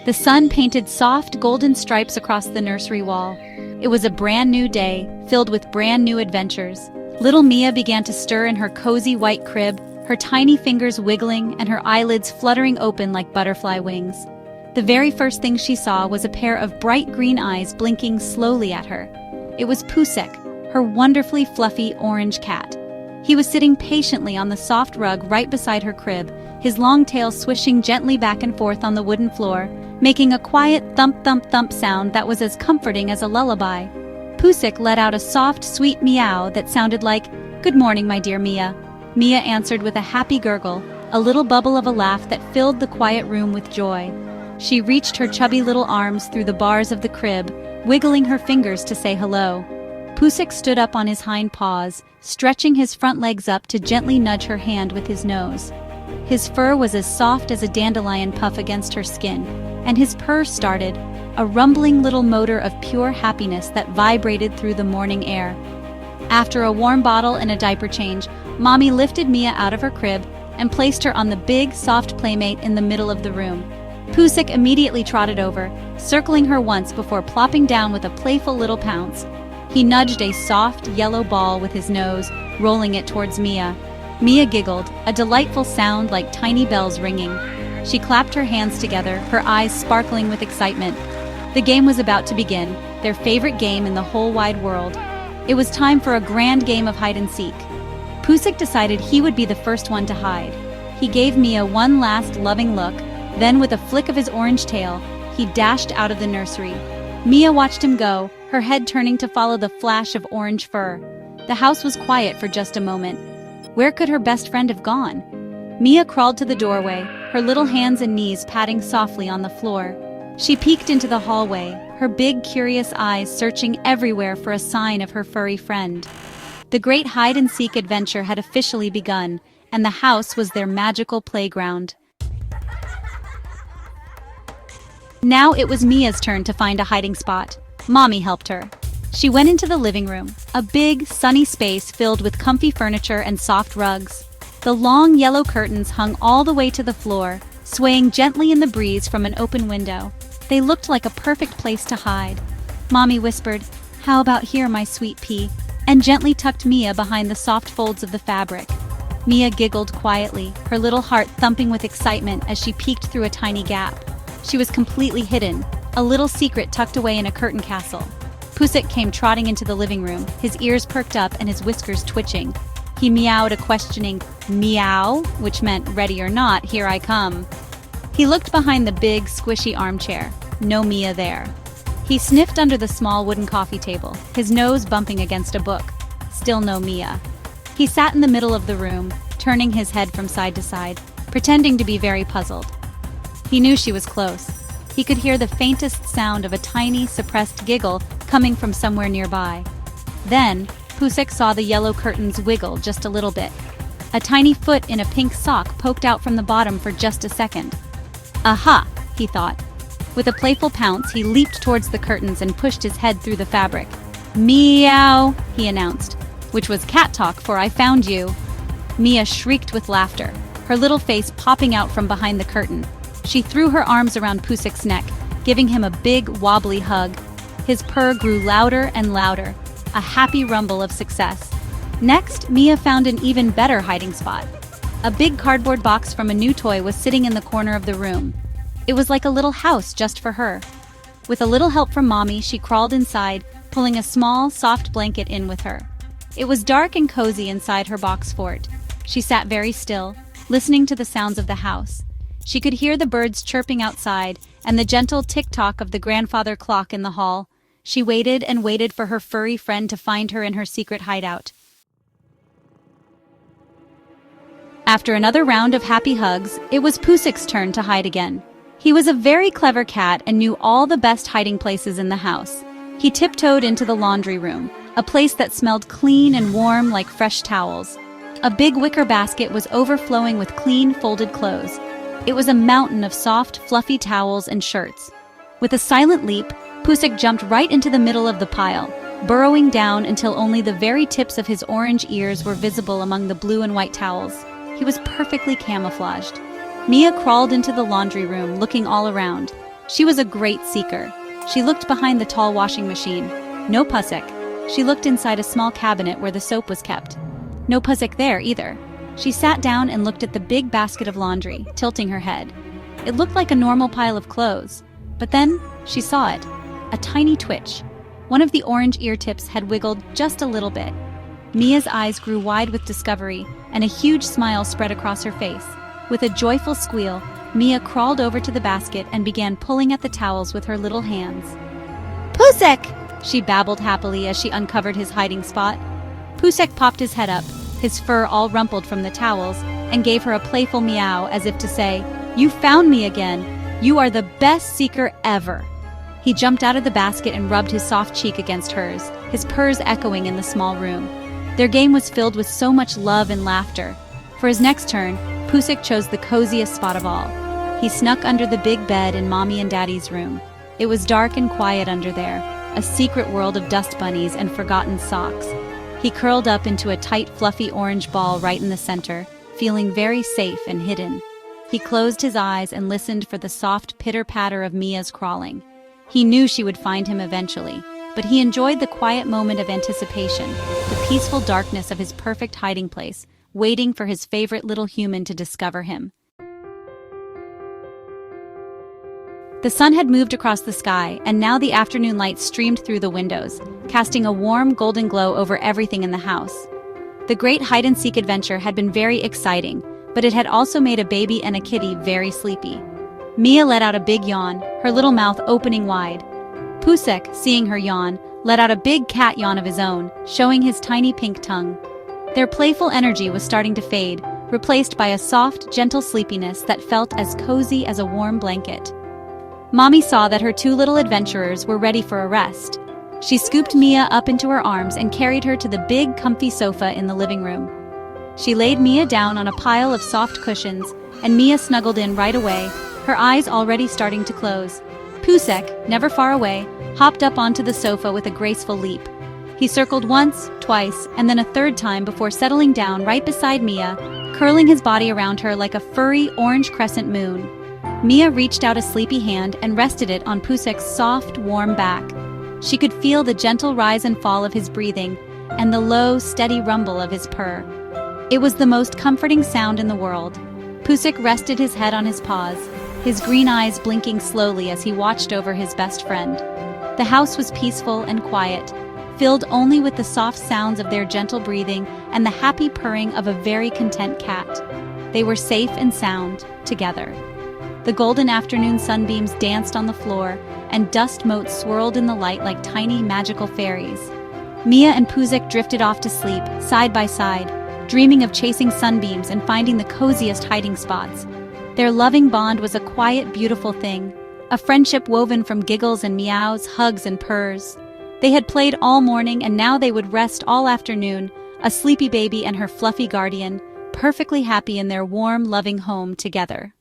The sun painted soft golden stripes across the nursery wall. It was a brand new day, filled with brand new adventures. Little Mia began to stir in her cozy white crib, her tiny fingers wiggling and her eyelids fluttering open like butterfly wings. The very first thing she saw was a pair of bright green eyes blinking slowly at her. It was Pusek, her wonderfully fluffy orange cat. He was sitting patiently on the soft rug right beside her crib, his long tail swishing gently back and forth on the wooden floor, making a quiet thump-thump-thump sound that was as comforting as a lullaby. Pusek let out a soft, sweet meow that sounded like, "Good morning, my dear Mia." Mia answered with a happy gurgle, a little bubble of a laugh that filled the quiet room with joy. She reached her chubby little arms through the bars of the crib, wiggling her fingers to say hello. Pusek stood up on his hind paws, stretching his front legs up to gently nudge her hand with his nose. His fur was as soft as a dandelion puff against her skin, and his purr started, a rumbling little motor of pure happiness that vibrated through the morning air. After a warm bottle and a diaper change, Mommy lifted Mia out of her crib and placed her on the big, soft playmate in the middle of the room. Pusek immediately trotted over, circling her once before plopping down with a playful little pounce. He nudged a soft, yellow ball with his nose, rolling it towards Mia. Mia giggled, a delightful sound like tiny bells ringing. She clapped her hands together, her eyes sparkling with excitement. The game was about to begin, their favorite game in the whole wide world. It was time for a grand game of hide-and-seek. Pusek decided he would be the first one to hide. He gave Mia one last loving look, then with a flick of his orange tail, he dashed out of the nursery. Mia watched him go, her head turning to follow the flash of orange fur. The house was quiet for just a moment. Where could her best friend have gone? Mia crawled to the doorway, her little hands and knees patting softly on the floor. She peeked into the hallway, her big, curious eyes searching everywhere for a sign of her furry friend. The great hide-and-seek adventure had officially begun, and the house was their magical playground. Now it was Mia's turn to find a hiding spot. Mommy helped her. She went into the living room, a big, sunny space filled with comfy furniture and soft rugs. The long yellow curtains hung all the way to the floor, swaying gently in the breeze from an open window. They looked like a perfect place to hide. Mommy whispered, "How about here, my sweet pea?" and gently tucked Mia behind the soft folds of the fabric. Mia giggled quietly, her little heart thumping with excitement as she peeked through a tiny gap. She was completely hidden, a little secret tucked away in a curtain castle. Pusek came trotting into the living room, his ears perked up and his whiskers twitching. He meowed a questioning meow, which meant ready or not, here I come. He looked behind the big, squishy armchair. No Mia there. He sniffed under the small wooden coffee table, his nose bumping against a book. Still no Mia. He sat in the middle of the room, turning his head from side to side, pretending to be very puzzled. He knew she was close. He could hear the faintest sound of a tiny, suppressed giggle coming from somewhere nearby. Then, Pusek saw the yellow curtains wiggle just a little bit. A tiny foot in a pink sock poked out from the bottom for just a second. Aha, he thought. With a playful pounce, he leaped towards the curtains and pushed his head through the fabric. Meow, he announced, which was cat talk for I found you. Mia shrieked with laughter, her little face popping out from behind the curtain. She threw her arms around Pusek's neck, giving him a big, wobbly hug. His purr grew louder and louder, a happy rumble of success. Next, Mia found an even better hiding spot. A big cardboard box from a new toy was sitting in the corner of the room. It was like a little house just for her. With a little help from Mommy, she crawled inside, pulling a small, soft blanket in with her. It was dark and cozy inside her box fort. She sat very still, listening to the sounds of the house. She could hear the birds chirping outside and the gentle tick-tock of the grandfather clock in the hall. She waited and waited for her furry friend to find her in her secret hideout. After another round of happy hugs, it was Pusek's turn to hide again. He was a very clever cat and knew all the best hiding places in the house. He tiptoed into the laundry room, a place that smelled clean and warm like fresh towels. A big wicker basket was overflowing with clean, folded clothes. It was a mountain of soft, fluffy towels and shirts. With a silent leap, Pusek jumped right into the middle of the pile, burrowing down until only the very tips of his orange ears were visible among the blue and white towels. He was perfectly camouflaged. Mia crawled into the laundry room, looking all around. She was a great seeker. She looked behind the tall washing machine. No Pussyk. She looked inside a small cabinet where the soap was kept. No Pussyk there either. She sat down and looked at the big basket of laundry, tilting her head. It looked like a normal pile of clothes. But then, she saw it. A tiny twitch. One of the orange ear tips had wiggled just a little bit. Mia's eyes grew wide with discovery, and a huge smile spread across her face. With a joyful squeal, Mia crawled over to the basket and began pulling at the towels with her little hands. "Pussyk!" she babbled happily as she uncovered his hiding spot. Pussyk popped his head up, his fur all rumpled from the towels, and gave her a playful meow as if to say, "You found me again. You are the best seeker ever." He jumped out of the basket and rubbed his soft cheek against hers, his purrs echoing in the small room. Their game was filled with so much love and laughter. For his next turn, Pussyk chose the coziest spot of all. He snuck under the big bed in Mommy and Daddy's room. It was dark and quiet under there, a secret world of dust bunnies and forgotten socks. He curled up into a tight, fluffy orange ball right in the center, feeling very safe and hidden. He closed his eyes and listened for the soft pitter-patter of Mia's crawling. He knew she would find him eventually, but he enjoyed the quiet moment of anticipation, the peaceful darkness of his perfect hiding place, waiting for his favorite little human to discover him. The sun had moved across the sky, and now the afternoon light streamed through the windows, casting a warm, golden glow over everything in the house. The great hide-and-seek adventure had been very exciting, but it had also made a baby and a kitty very sleepy. Mia let out a big yawn, her little mouth opening wide. Pussyk, seeing her yawn, let out a big cat yawn of his own, showing his tiny pink tongue. Their playful energy was starting to fade, replaced by a soft, gentle sleepiness that felt as cozy as a warm blanket. Mommy saw that her two little adventurers were ready for a rest. She scooped Mia up into her arms and carried her to the big, comfy sofa in the living room. She laid Mia down on a pile of soft cushions, and Mia snuggled in right away, her eyes already starting to close. Pussyk, never far away, hopped up onto the sofa with a graceful leap. He circled once, twice, and then a third time before settling down right beside Mia, curling his body around her like a furry orange crescent moon. Mia reached out a sleepy hand and rested it on Pussyk's soft, warm back. She could feel the gentle rise and fall of his breathing and the low, steady rumble of his purr. It was the most comforting sound in the world. Pussyk rested his head on his paws, his green eyes blinking slowly as he watched over his best friend. The house was peaceful and quiet, filled only with the soft sounds of their gentle breathing and the happy purring of a very content cat. They were safe and sound, together. The golden afternoon sunbeams danced on the floor, and dust motes swirled in the light like tiny magical fairies. Mia and Pussyk drifted off to sleep, side by side, dreaming of chasing sunbeams and finding the coziest hiding spots. Their loving bond was a quiet, beautiful thing, a friendship woven from giggles and meows, hugs and purrs. They had played all morning, and now they would rest all afternoon, a sleepy baby and her fluffy guardian, perfectly happy in their warm, loving home together.